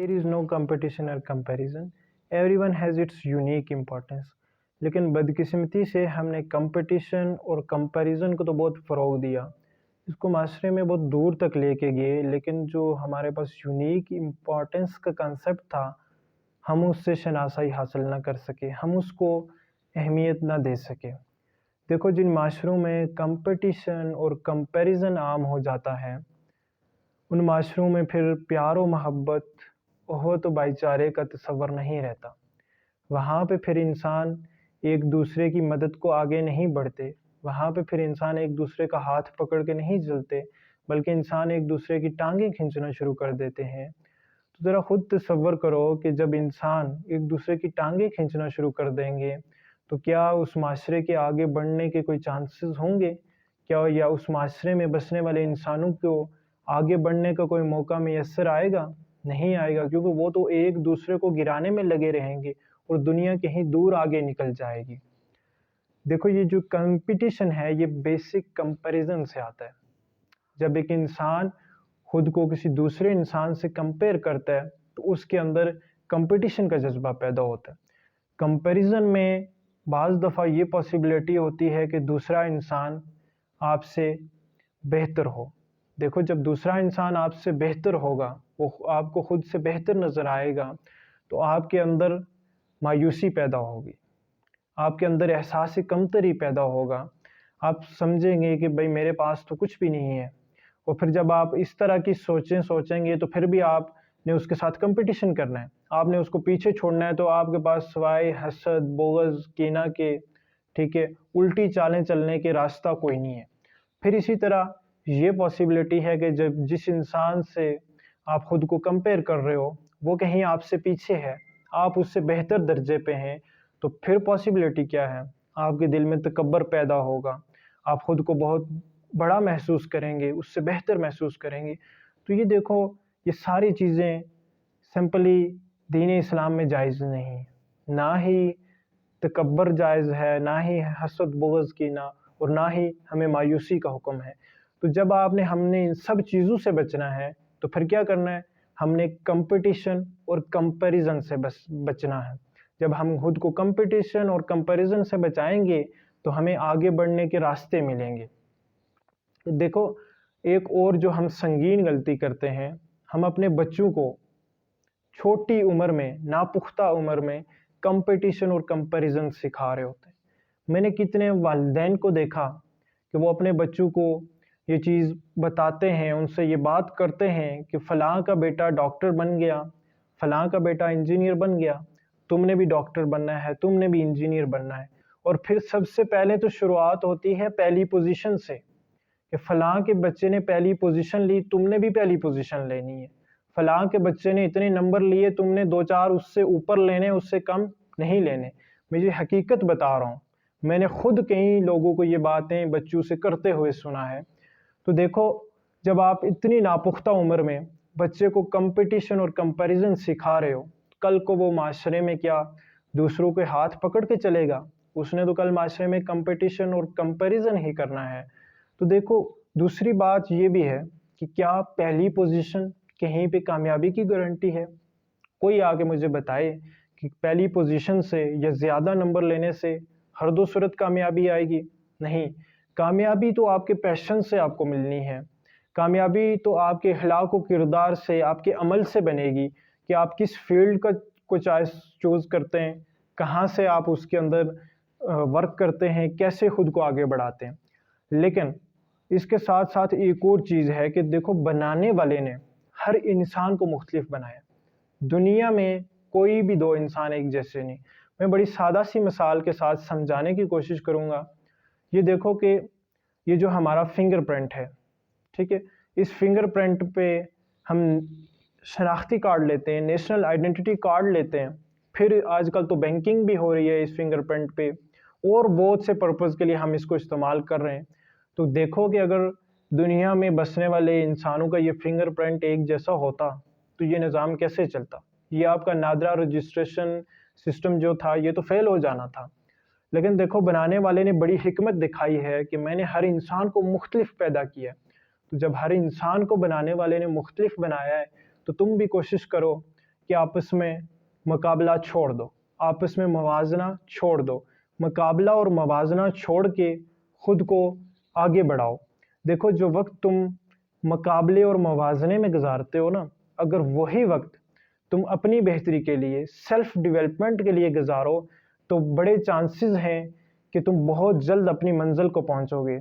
There is no competition or comparison. Everyone has its unique importance. लेकिन बदकिस्मती से हमने कंपटीशन और कंपैरिजन को तो बहुत फ़रोग दिया, इसको माशरे में बहुत दूर तक लेके गए, लेकिन जो हमारे पास यूनिक इम्पोर्टेंस का कंसेप्ट था हम उससे शनासाई हासिल ना कर सके, हम उसको अहमियत ना दे सके। देखो, जिन माशरों में कंपटीशन और कंपैरिजन आम हो जाता है उन माशरों में फिर प्यार व मोहब्बत हो तो भाईचारे का तसव्वुर नहीं रहता। वहाँ पे फिर इंसान एक दूसरे की मदद को आगे नहीं बढ़ते, वहाँ पे फिर इंसान एक दूसरे का हाथ पकड़ के नहीं चलते, बल्कि इंसान एक दूसरे की टांगें खींचना शुरू कर देते हैं। तो ज़रा ख़ुद तसव्वुर करो कि जब इंसान एक दूसरे की टांगें खींचना शुरू कर देंगे तो क्या उस माशरे के आगे बढ़ने के कोई चांसेस होंगे? क्या या उस माशरे में बसने वाले इंसानों को आगे बढ़ने का कोई मौका मैसर आएगा? नहीं आएगा, क्योंकि वो तो एक दूसरे को गिराने में लगे रहेंगे और दुनिया कहीं दूर आगे निकल जाएगी। देखो, ये जो कंपटीशन है ये बेसिक कंपैरिजन से आता है। जब एक इंसान खुद को किसी दूसरे इंसान से कंपेयर करता है तो उसके अंदर कंपटीशन का जज्बा पैदा होता है। कंपैरिजन में बाज़ दफ़ा ये पॉसिबिलिटी होती है कि दूसरा इंसान आपसे बेहतर हो। देखो, जब दूसरा इंसान आपसे बेहतर होगा, वो आपको खुद से बेहतर नज़र आएगा, तो आपके अंदर मायूसी पैदा होगी, आपके अंदर एहसास कमतरी पैदा होगा। आप समझेंगे कि भाई मेरे पास तो कुछ भी नहीं है, और फिर जब आप इस तरह की सोचेंगे तो फिर भी आपने उसके साथ कंपटीशन करना है, आपने उसको पीछे छोड़ना है, तो आपके पास सिवाय हसद, बोगज़, कीना के, ठीक है, उल्टी चालें चलने के रास्ता कोई नहीं है। फिर इसी तरह ये पॉसिबिलिटी है कि जब जिस इंसान से आप खुद को कंपेयर कर रहे हो वो कहीं आपसे पीछे है, आप उससे बेहतर दर्जे पे हैं, तो फिर पॉसिबिलिटी क्या है? आपके दिल में तकब्बर पैदा होगा, आप खुद को बहुत बड़ा महसूस करेंगे, उससे बेहतर महसूस करेंगे। तो ये देखो, ये सारी चीज़ें सिंपली दीन इस्लाम में जायज़ नहीं, ना ही तकब्बर जायज़ है, ना ही हसद, बुग़्ज़, कीना, और ना ही हमें मायूसी का हुक्म है। तो जब हमने इन सब चीज़ों से बचना है तो फिर क्या करना है? हमने कंपटीशन और कंपैरिजन से बचना है। जब हम खुद को कंपटीशन और कंपैरिजन से बचाएंगे तो हमें आगे बढ़ने के रास्ते मिलेंगे। तो देखो, एक और जो हम संगीन गलती करते हैं, हम अपने बच्चों को छोटी उम्र में, नापुख्ता उम्र में कंपटीशन और कंपैरिजन सिखा रहे होते हैं। मैंने कितने वालिदैन को देखा कि वो अपने बच्चों को ये चीज़ बताते हैं, उनसे ये बात करते हैं कि फ़लाँ का बेटा डॉक्टर बन गया, फ़लाँ का बेटा इंजीनियर बन गया, तुमने भी डॉक्टर बनना है, तुमने भी इंजीनियर बनना है। और फिर सबसे पहले तो शुरुआत होती है पहली पोजीशन से कि फ़लाँ के बच्चे ने पहली पोजीशन ली, तुमने भी पहली पोजीशन लेनी है। फ़लाँ के बच्चे ने इतने नंबर लिए, तुमने 2-4 उससे ऊपर लेने, उससे कम नहीं लेने। मैं ये हकीकत बता रहा हूँ, मैंने खुद कई लोगों को ये बातें बच्चों से करते हुए सुना है। तो देखो, जब आप इतनी नापुख्ता उम्र में बच्चे को कंपटीशन और कंपैरिजन सिखा रहे हो, कल को वो माशरे में क्या दूसरों के हाथ पकड़ के चलेगा? उसने तो कल माशरे में कंपटीशन और कंपैरिजन ही करना है। तो देखो, दूसरी बात ये भी है कि क्या पहली पोजीशन कहीं पे कामयाबी की गारंटी है? कोई आके मुझे बताए कि पहली पोजीशन से या ज़्यादा नंबर लेने से हर दो सूरत कामयाबी आएगी? नहीं, कामयाबी तो आपके पैशन से आपको मिलनी है, कामयाबी तो आपके अखलाक व किरदार से, आपके अमल से बनेगी कि आप किस फील्ड को चूज़ करते हैं, कहाँ से आप उसके अंदर वर्क करते हैं, कैसे खुद को आगे बढ़ाते हैं। लेकिन इसके साथ साथ एक और चीज़ है कि देखो, बनाने वाले ने हर इंसान को मुख्तलिफ बनाया। दुनिया में कोई भी दो इंसान एक जैसे नहीं। मैं बड़ी सादा सी मिसाल के साथ समझाने की कोशिश करूँगा। ये देखो कि ये जो हमारा फिंगरप्रिंट है, ठीक है, इस फिंगरप्रिंट पे हम शनाख्ती कार्ड लेते हैं, नेशनल आइडेंटिटी कार्ड लेते हैं, फिर आजकल तो बैंकिंग भी हो रही है इस फिंगरप्रिंट पे, और बहुत से पर्पज़ के लिए हम इसको इस्तेमाल कर रहे हैं। तो देखो कि अगर दुनिया में बसने वाले इंसानों का ये फिंगरप्रिंट एक जैसा होता तो ये निज़ाम कैसे चलता? ये आपका नादरा रजिस्ट्रेशन सिस्टम जो था ये तो फेल हो जाना था। लेकिन देखो, बनाने वाले ने बड़ी हिकमत दिखाई है कि मैंने हर इंसान को मुख्तलिफ पैदा किया। तो जब हर इंसान को बनाने वाले ने मुख्तलिफ बनाया है तो तुम भी कोशिश करो کہ آپس میں مقابلہ چھوڑ دو، آپس میں موازنہ چھوڑ دو، مقابلہ اور موازنہ چھوڑ کے خود کو آگے بڑھاؤ۔ دیکھو جو وقت تم مقابلے اور موازنے میں گزارتے ہو نا، اگر وہی وقت تم اپنی بہتری کے لیے، سیلف ڈیولپمنٹ کے لیے گزارو تو بڑے چانسز ہیں کہ تم بہت جلد اپنی منزل کو پہنچو گے۔